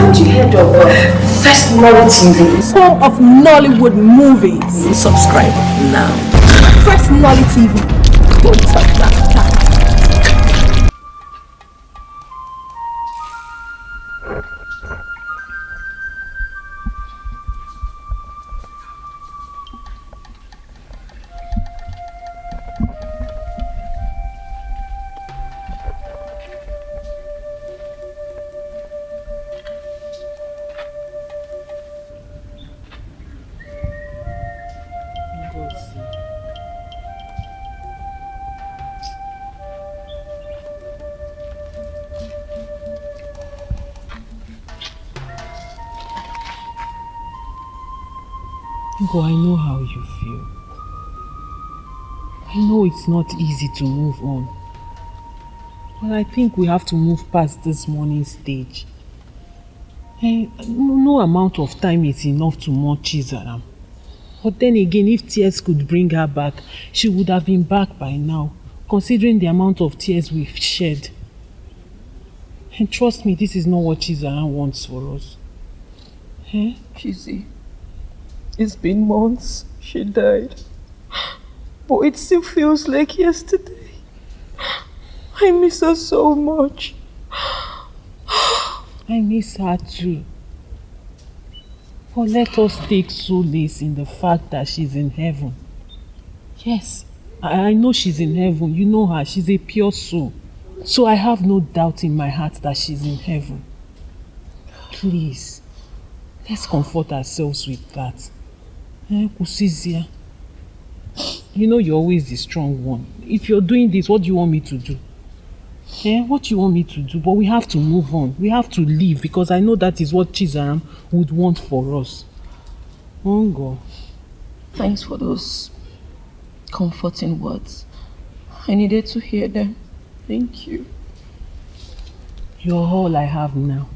Haven't you heard of Firstnollytv? Home of Nollywood movies. Subscribe now. Firstnollytv. Don't touch that. I know how you feel. I know it's not easy to move on. But I think we have to move past this morning stage. No amount of time is enough to mourn Chizaram. But then again, if tears could bring her back, she would have been back by now, considering the amount of tears we've shed. And trust me, this is not what Chizaram wants for us. Chizzy. It's been months she died, but it still feels like yesterday. I miss her so much. I miss her too. But let us take solace in the fact that she's in heaven. Yes, I know she's in heaven. You know her, she's a pure soul. So I have no doubt in my heart that she's in heaven. Please, let's comfort ourselves with that. Kusizia, you know you're always the strong one. If you're doing this, what do you want me to do? What do you want me to do? But we have to move on. We have to leave because I know that is what Chizaram would want for us. God. Thanks for those comforting words. I needed to hear them. Thank you. You're all I have now.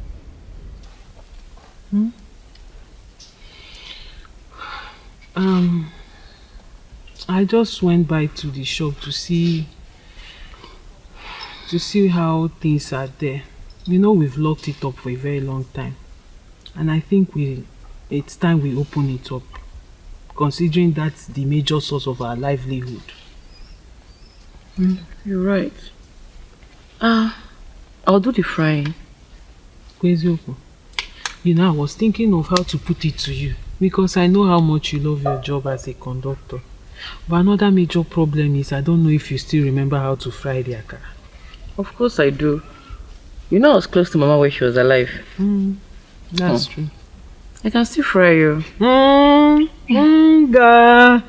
I just went by to the shop to see how things are there. You know we've locked it up for a very long time. And I think it's time we open it up. Considering that's the major source of our livelihood. You're right. I'll do the frying. Kwezioku, you know I was thinking of how to put it to you. Because I know how much you love your job as a conductor. But another major problem is I don't know if you still remember how to fry the akara. Of course I do. You know I was close to Mama when she was alive. That's true. I can still fry you. Girl.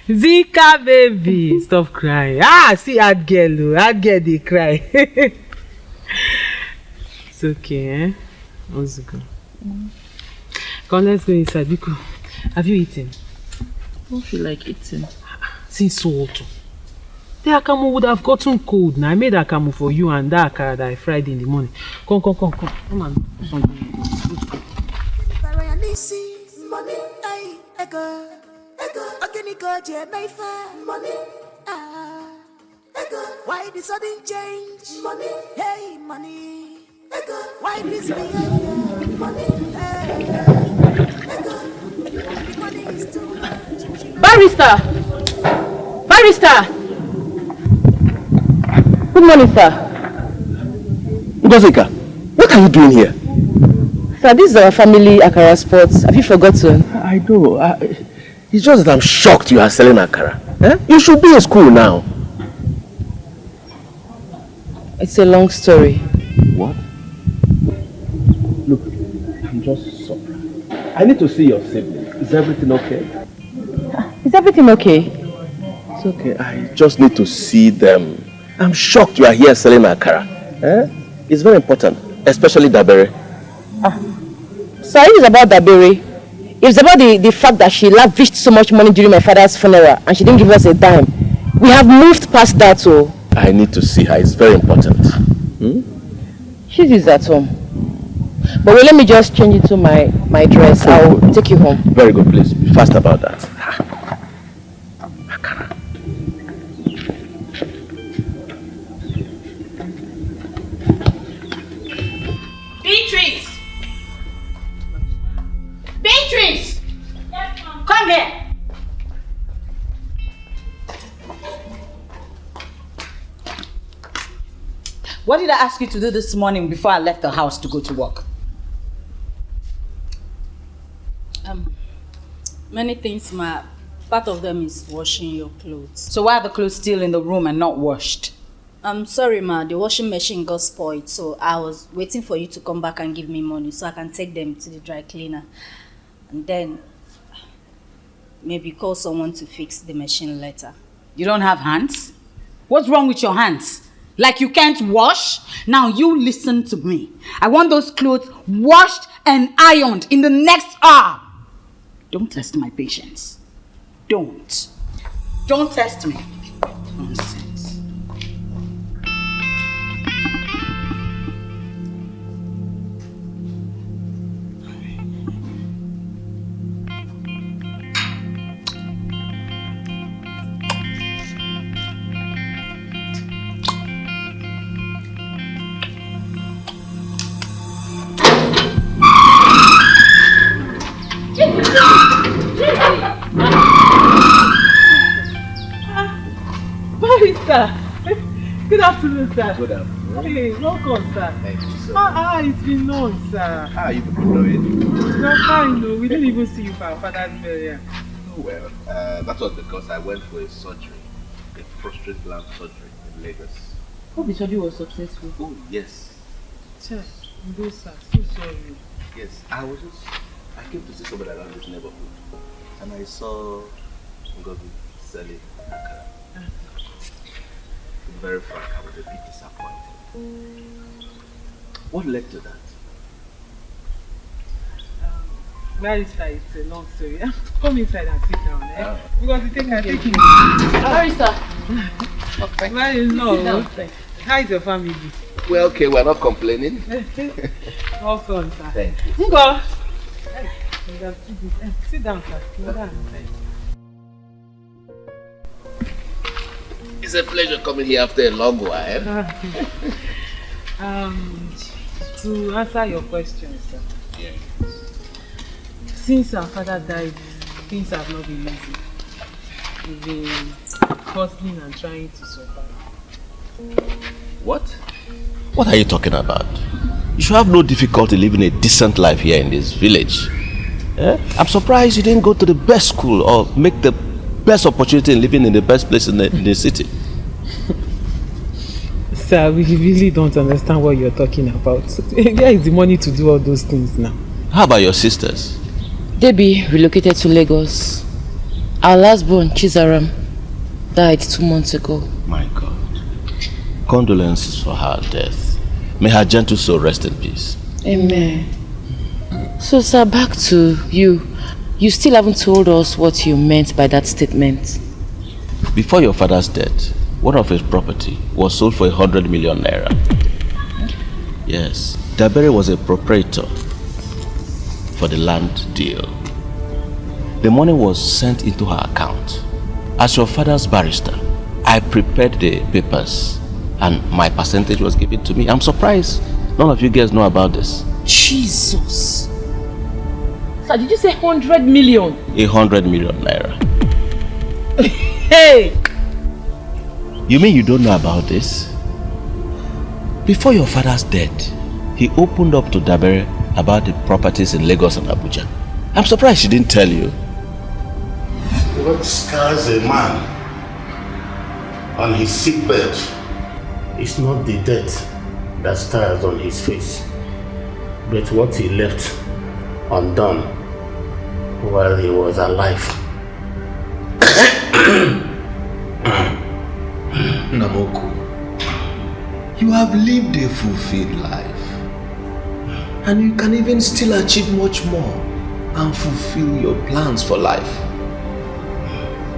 Zika baby. Stop crying. See hard girl. Hard girl they cry. It's okay, Ozokwor. Come, let's go inside. Biko, have you eaten? I don't feel like eating. Since so hot. The akamu would have gotten cold. Now I made akamu for you and that akara that I fried in the morning. Come. Come and do something. Why the sudden change? Money, hey, money. Why this behavior? Money, hey. Money is too much. Barrister! Good morning, sir. Ngozi, what are you doing here? Sir, this is our family akara sports. Have you forgotten? I know. It's just that I'm shocked you are selling akara. You should be in school now. It's a long story. What? Look, I'm just surprised. I need to see your siblings. Is everything okay? Is everything okay? It's okay. I just need to see them. I'm shocked you are here selling akara. It's very important, especially Dabere. Sorry, it's about Dabere. It's about the fact that she lavished so much money during my father's funeral and she didn't give us a dime. We have moved past that, so... I need to see her. It's very important. She is at home. But wait, let me just change into my dress. I'll take you home. Very good, please. Be fast about that. Beatrice! What did I ask you to do this morning before I left the house to go to work? Many things, ma. Part of them is washing your clothes. So why are the clothes still in the room and not washed? I'm sorry, ma. The washing machine got spoiled, so I was waiting for you to come back and give me money so I can take them to the dry cleaner. And then maybe call someone to fix the machine later. You don't have hands? What's wrong with your hands? Like you can't wash? Now you listen to me. I want those clothes washed and ironed in the next hour. Don't test my patience. Don't. Don't test me. Nonsense. Barrister! Good afternoon, sir. Good afternoon. Hey, welcome, sir. Thank you, sir. It's been long, sir. How are you people doing? You're fine, no. We didn't even see you for our father's burial. Oh, well, that was because I went for a surgery, a prostate gland surgery in Lagos. Hope the surgery was successful. Oh, yes. Sir, I'm good, sir. So sorry. Yes, I came to see somebody around this neighborhood, and I saw Ngozi selling akara. To be very frank, I was a bit disappointed. What led to that? Barrister, it's a long story. Come inside and sit down, eh? Oh. Because you take it. Barrister! Okay. No. How is your family? Well, okay, we're not complaining. Welcome, sir. Thank you. Go. Sit down, sir. Sit down. It's a pleasure coming here after a long while. To answer your question, sir. Yeah. Since our father died, things have not been easy. We've been hustling and trying to survive. What? What are you talking about? You should have no difficulty living a decent life here in this village. Eh? I'm surprised you didn't go to the best school or make the best opportunity in living in the best place in the city. Sir, we really don't understand what you're talking about. Where is the money to do all those things now? How about your sisters? Debbie relocated to Lagos. Our last born, Chizaram, died 2 months ago. My God. Condolences for her death. May her gentle soul rest in peace. Amen. So, sir, back to you. You still haven't told us what you meant by that statement. Before your father's death, one of his property was sold for 100 million naira. Yes, Dabere was a proprietor for the land deal. The money was sent into her account. As your father's barrister, I prepared the papers and my percentage was given to me. I'm surprised none of you guys know about this. Jesus! Sir, did you say 100 million? 100 million naira. Hey! You mean you don't know about this? Before your father's death, he opened up to Dabere about the properties in Lagos and Abuja. I'm surprised she didn't tell you. What scars a man on his sickbed is not the death that stars on his face, but what he left undone while he was alive. Namoku, you have lived a fulfilled life, and you can even still achieve much more and fulfill your plans for life.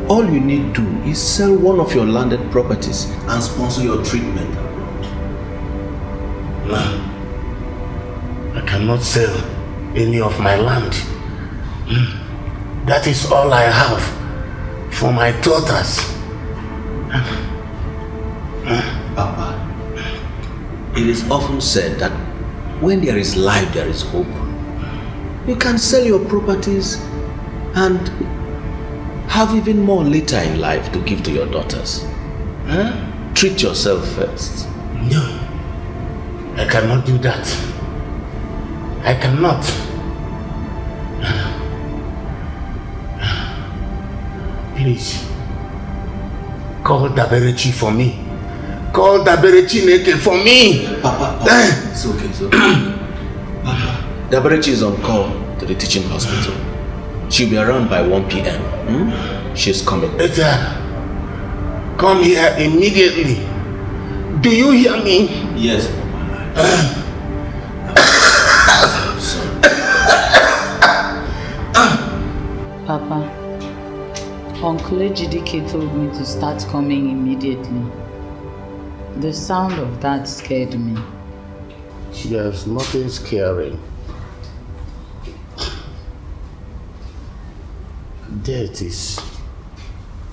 All you need to do is sell one of your landed properties and sponsor your treatment abroad. No, I cannot sell any of my land. That is all I have for my daughters. Papa, it is often said that when there is life, there is hope. You can sell your properties and have even more later in life to give to your daughters. Treat yourself first. No, I cannot do that. I cannot. Please, call Daberechi for me. Call Daberechi Neke for me. Papa, it's okay, it's okay. Papa, Daberechi is on call to the teaching hospital. She'll be around by 1 p.m. She's coming. Eta, come here immediately. Do you hear me? Yes, Papa, Uncle Ejidike told me to start coming immediately. The sound of that scared me. There's nothing scary. Death is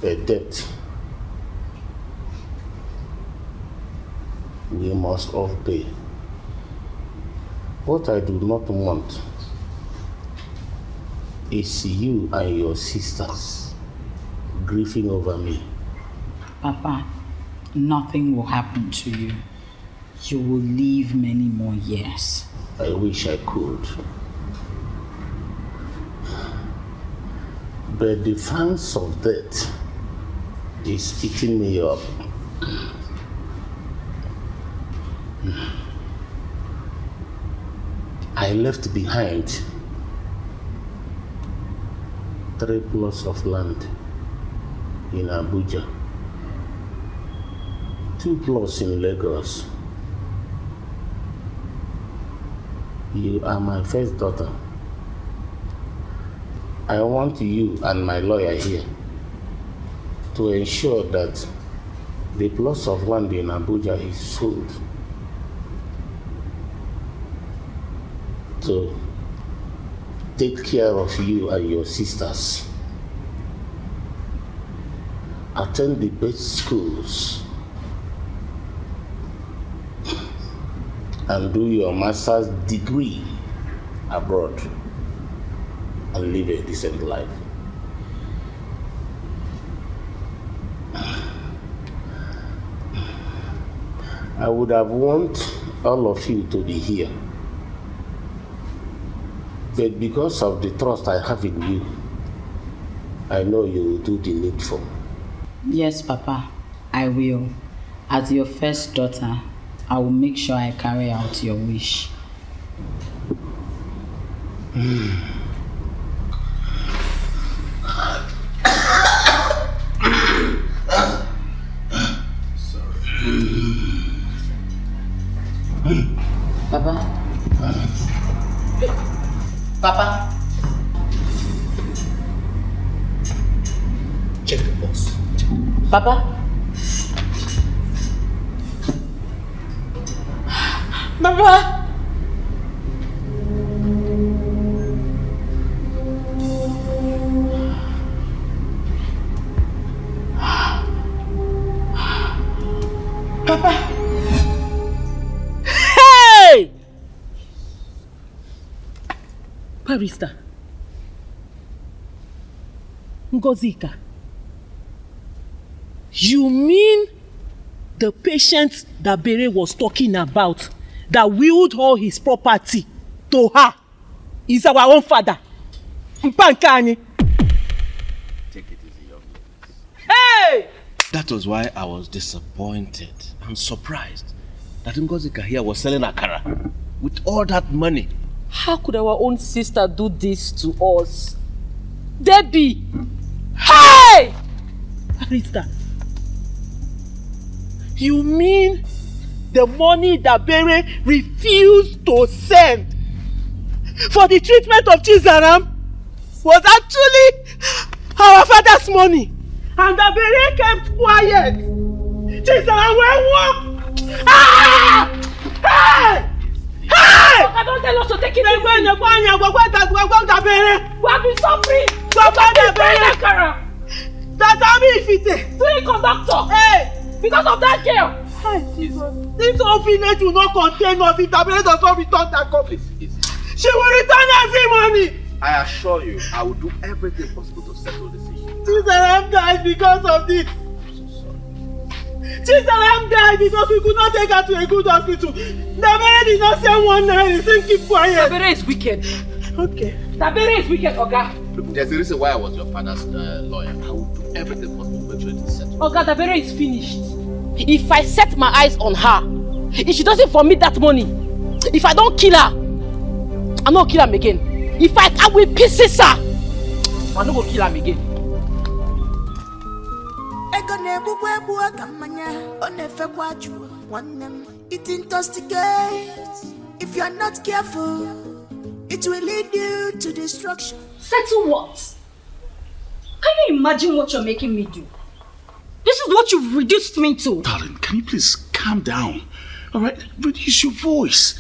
a debt we must all pay. What I do not want is you and your sisters grieving over me. Papa, nothing will happen to you. You will live many more years. I wish I could. But the fangs of death is eating me up. I left behind 3 plots of land in Abuja, 2 plots in Lagos. You are my first daughter. I want you and my lawyer here to ensure that the plots of land in Abuja is sold to take care of you and your sisters. Attend the best schools and do your master's degree abroad and live a decent life. I would have wanted all of you to be here, but because of the trust I have in you, I know you will do the needful. Yes, Papa, I will. As your first daughter, I will make sure I carry out your wish. Papa? Papa? Check the box. Papa? Papa? Papa? Hey! Barrister. Ngozi Ezeonu. You mean the patient that Bere was talking about that willed all his property to her is our own father? Mpankani. Take it easy, young lady. Hey! That was why I was disappointed and surprised that Ngozi here was selling akara with all that money. How could our own sister do this to us? Debbie! Hey! Barrister. You mean the money that Bere refused to send for the treatment of Chizaram was actually our father's money, and that Bere kept quiet? Chizaram went walk. Ah! Hey! Hey! I don't tell us to take it easy. We have been suffering. That's how me fit. Doing conductor. Hey! Because of that girl. Hi, Jesus. This whole village will not contain us if Tabele does not return that copy. She will return every money. I assure you, I will do everything possible to settle this issue. Chizaram died because of this. I'm so sorry. Chisom died because we could not take her to a good hospital. Dabere did not say one night. He said keep quiet. Dabere is wicked. Okay. Dabere is wicked, Oga. There's a reason why I was your father's lawyer. I will do everything possible to make sure it is settled. Oga, Dabere is finished. If I set my eyes on her, if she doesn't for me that money, if I don't kill her, I'm not kill her again. If I will pieces her, I'm not gonna kill her again. It intoxicates. If you are not careful, it will lead you to destruction. Settle what? Can you imagine what you're making me do? This is what you've reduced me to. Darling, can you please calm down? All right, reduce your voice.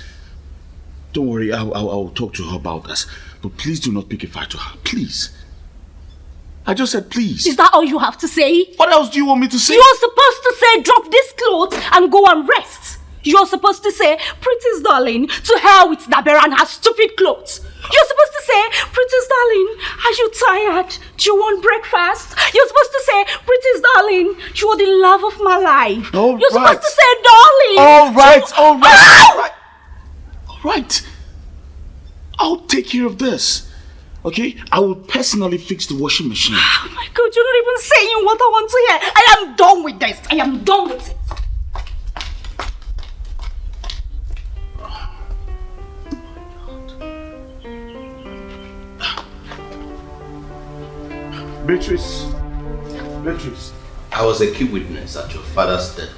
Don't worry, I'll talk to her about this. But please do not pick a fight to her, please. I just said please. Is that all you have to say? What else do you want me to say? You're supposed to say drop this clothes and go and rest. You're supposed to say, Pretty's darling, to hell with Dabera and her stupid clothes. You're supposed to say, Pretty's darling, are you tired? Do you want breakfast? You're supposed to say, Pretty's darling, you are the love of my life. You're supposed to say, darling. All right. I'll take care of this. Okay? I will personally fix the washing machine. Oh my God, you're not even saying what I want to hear. I am done with this. I am done with it. Beatrice. I was a key witness at your father's death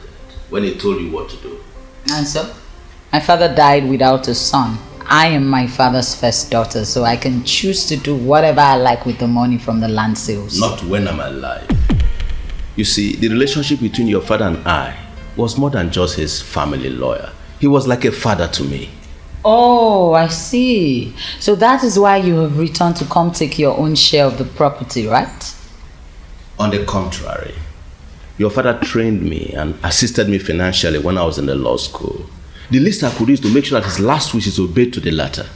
when he told you what to do. And so? My father died without a son. I am my father's first daughter, so I can choose to do whatever I like with the money from the land sales. Not when I'm alive. You see, the relationship between your father and I was more than just his family lawyer. He was like a father to me. Oh, I see. So that is why you have returned to come take your own share of the property, right? On the contrary, your father trained me and assisted me financially when I was in the law school. The least I could do is to make sure that his last wish is obeyed to the letter.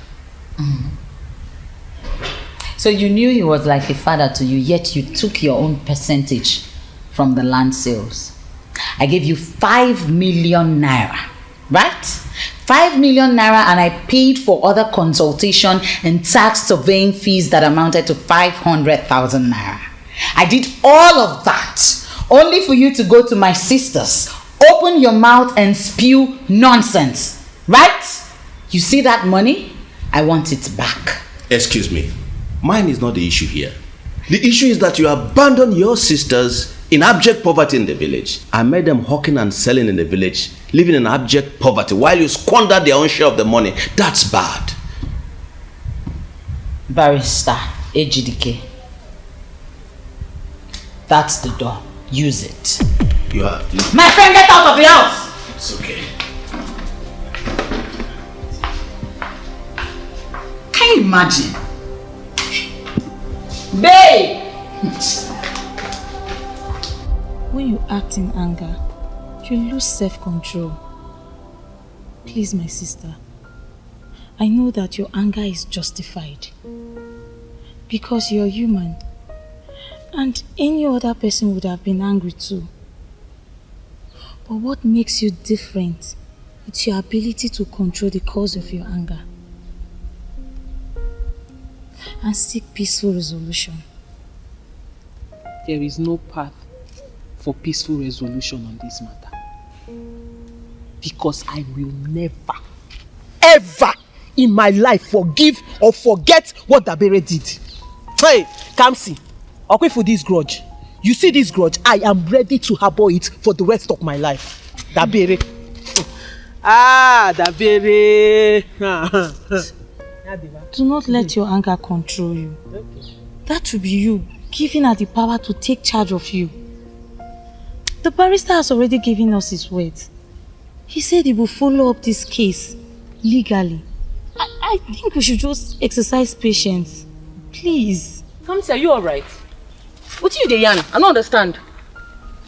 So you knew he was like a father to you, yet you took your own percentage from the land sales. I gave you 5 million naira, right? 5 million naira, and I paid for other consultation and tax surveying fees that amounted to 500,000 naira. I did all of that only for you to go to my sisters, open your mouth and spew nonsense, right? You see that money? I want it back. Excuse me. Mine is not the issue here. The issue is that you abandoned your sisters in abject poverty in the village. I made them hawking and selling in the village, living in abject poverty while you squandered their own share of the money. That's bad. Barrister Ejidike. That's the door. Use it. You have to. My friend, get out of the house! It's okay. Can you imagine? Babe! When you act in anger, you lose self-control. Please, my sister, I know that your anger is justified because you're human and any other person would have been angry too. But what makes you different is your ability to control the cause of your anger and seek peaceful resolution. There is no path for peaceful resolution on this matter. Because I will never, ever in my life forgive or forget what Dabere did. Hey, Kamsi, okay, for this grudge. You see this grudge, I am ready to harbor it for the rest of my life. Dabere. Dabere. Do not let your anger control you. That will be you giving her the power to take charge of you. The barrister has already given us his word. He said he will follow up this case legally. I think we should just exercise patience. Please. Kamsi, are you alright? What you dey yarn? I don't understand.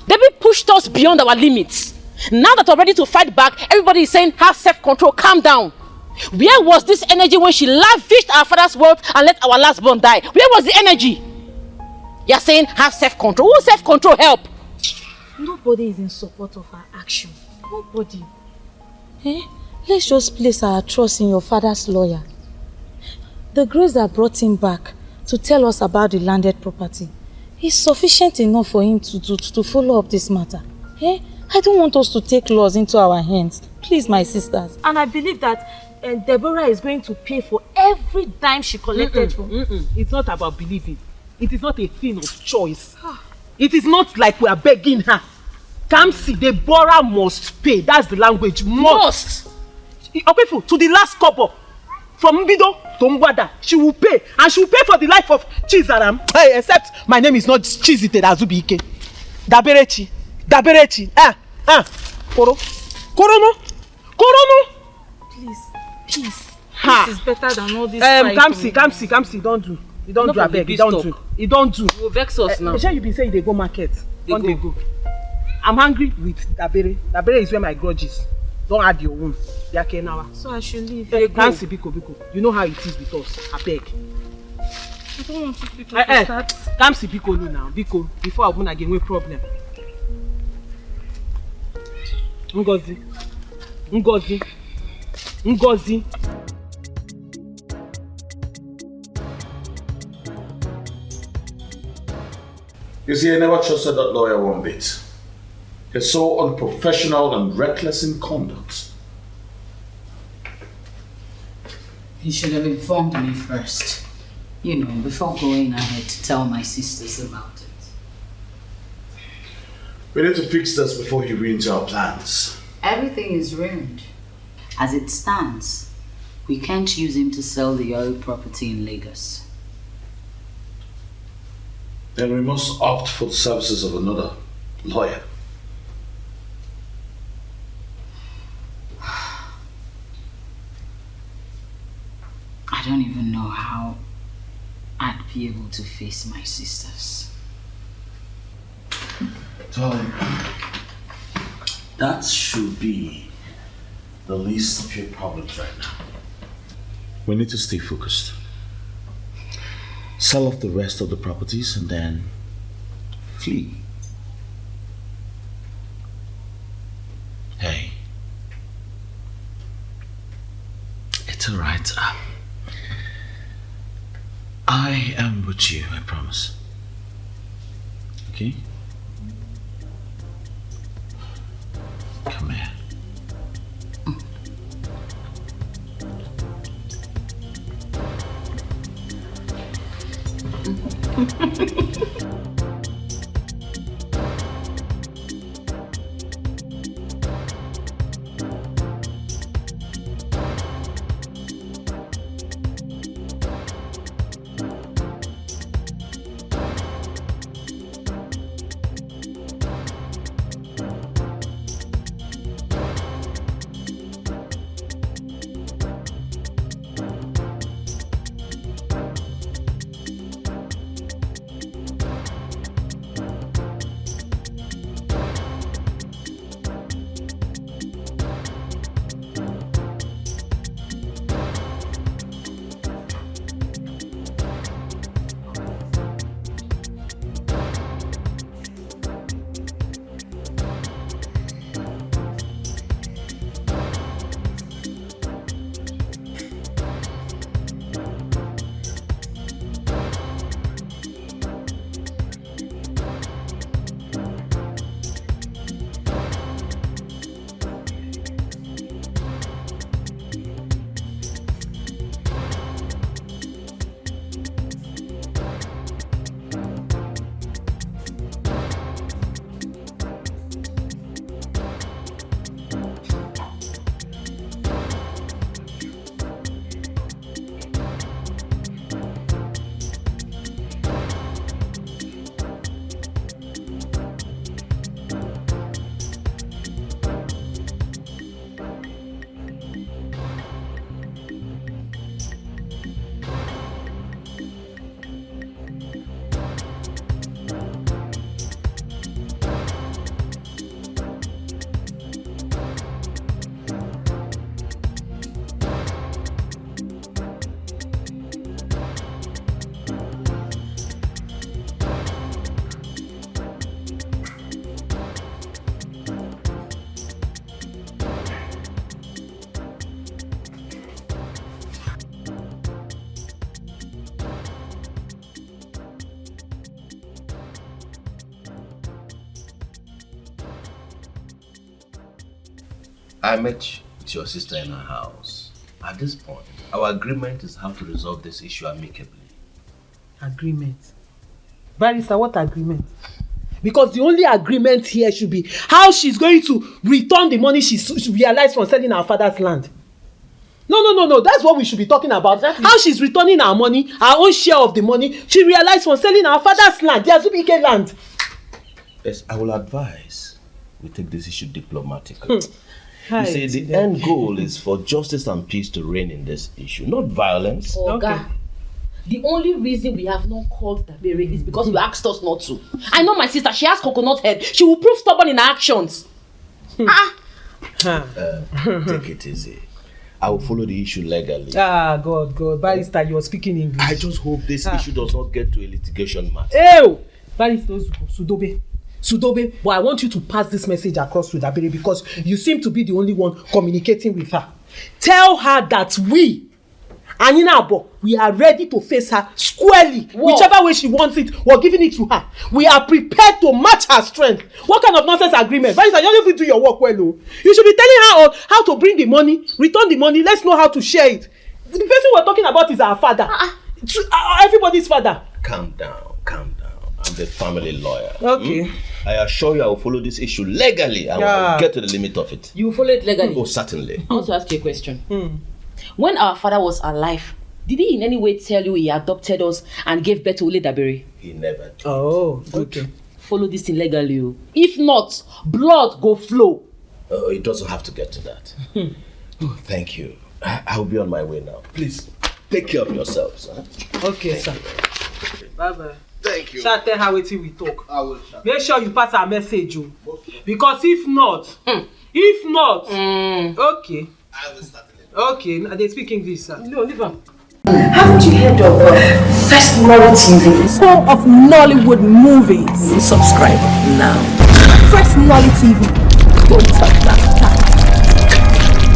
They be pushed us beyond our limits. Now that we're ready to fight back, everybody is saying have self-control, calm down. Where was this energy when she lavished our father's wealth and let our last born die? Where was the energy? You're saying have self-control. Who self-control help? Nobody is in support of her action. Nobody. Let's just place our trust in your father's lawyer. The grace that brought him back to tell us about the landed property is sufficient enough for him to follow up this matter. I don't want us to take laws into our hands. Please, my sisters. And I believe that Deborah is going to pay for every dime she collected from... It's not about believing. It is not a thing of choice. It is not like we are begging her. Kamsi, Deborah must pay. That's the language. Must. Okay, to the last couple. From Mbido to Mbwada, she will pay. And she will pay for the life of Chizaram. Except my name is not Chizite Azubuike. Daberechi. Korono. Please. This is better than all this. Kamsi, don't do. You don't do, I beg. You don't do. You don't do. You will vex us now. You been saying they go market. They go. I'm hungry with Dabere. Dabere is where my grudge is. Don't add your own. So I should leave. Kamsi, Biko. You know how it is with us. I beg. I don't want you people to start. Kamsi, Biko now. Biko, before I win again, we problem. Ngozi. You see, I never trusted that lawyer one bit. He's so unprofessional and reckless in conduct. He should have informed me first. Before going ahead to tell my sisters about it. We need to fix this before he ruins our plans. Everything is ruined. As it stands, we can't use him to sell the oil property in Lagos. Then we must opt for the services of another lawyer. I don't even know how I'd be able to face my sisters. Darling, that should be the least of your problems right now. We need to stay focused. Sell off the rest of the properties and then flee. Hey. It's alright. I am with you, I promise. Okay? Come here. I met your sister in her house. At this point, our agreement is how to resolve this issue amicably. Agreement? Barrister, what agreement? Because the only agreement here should be how she's going to return the money she realized from selling our father's land. No. That's what we should be talking about. Exactly. How she's returning our money, our own share of the money she realized from selling our father's land, the Azubuike land. Yes, I will advise we take this issue diplomatically. You see, the end goal is for justice and peace to reign in this issue, not violence. Okay. The only reason we have not called Dabere is because you asked us not to. I know my sister, she has coconut head. She will prove stubborn in her actions. Take it easy. I will follow the issue legally. God. Barrister, you are speaking English. I just hope this issue does not get to a litigation matter. Ew! Barrister Sudobe, but I want you to pass this message across to Dabere because you seem to be the only one communicating with her. Tell her that we are ready to face her squarely. Whoa. Whichever way she wants it, we're giving it to her. We are prepared to match her strength. What kind of nonsense agreement? Barrister, you don't do your work well. Oh. You should be telling her how to bring the money, return the money. Let's know how to share it. The person we're talking about is our father. Everybody's father. Calm down. I'm the family lawyer. Okay. I assure you I will follow this issue legally and will get to the limit of it. You will follow it legally? Oh, certainly. I want to ask you a question. When our father was alive, did he in any way tell you he adopted us and gave birth to Ole Dabere? He never did. Oh, okay. Follow this thing legally. If not, blood go flow. Oh, it doesn't have to get to that. Oh, thank you. I'll be on my way now. Please, take care of yourselves. Huh? Okay, sir. Bye-bye. Thank you. Shall tell her wetin we talk. I will. Make sure you pass our message, okay. Because if not, okay. I will start it. Okay, they speak English, sir. No, leave her. Haven't you heard of Firstnollytv? Home of Nollywood movies. Subscribe now. Firstnollytv. Don't touch that.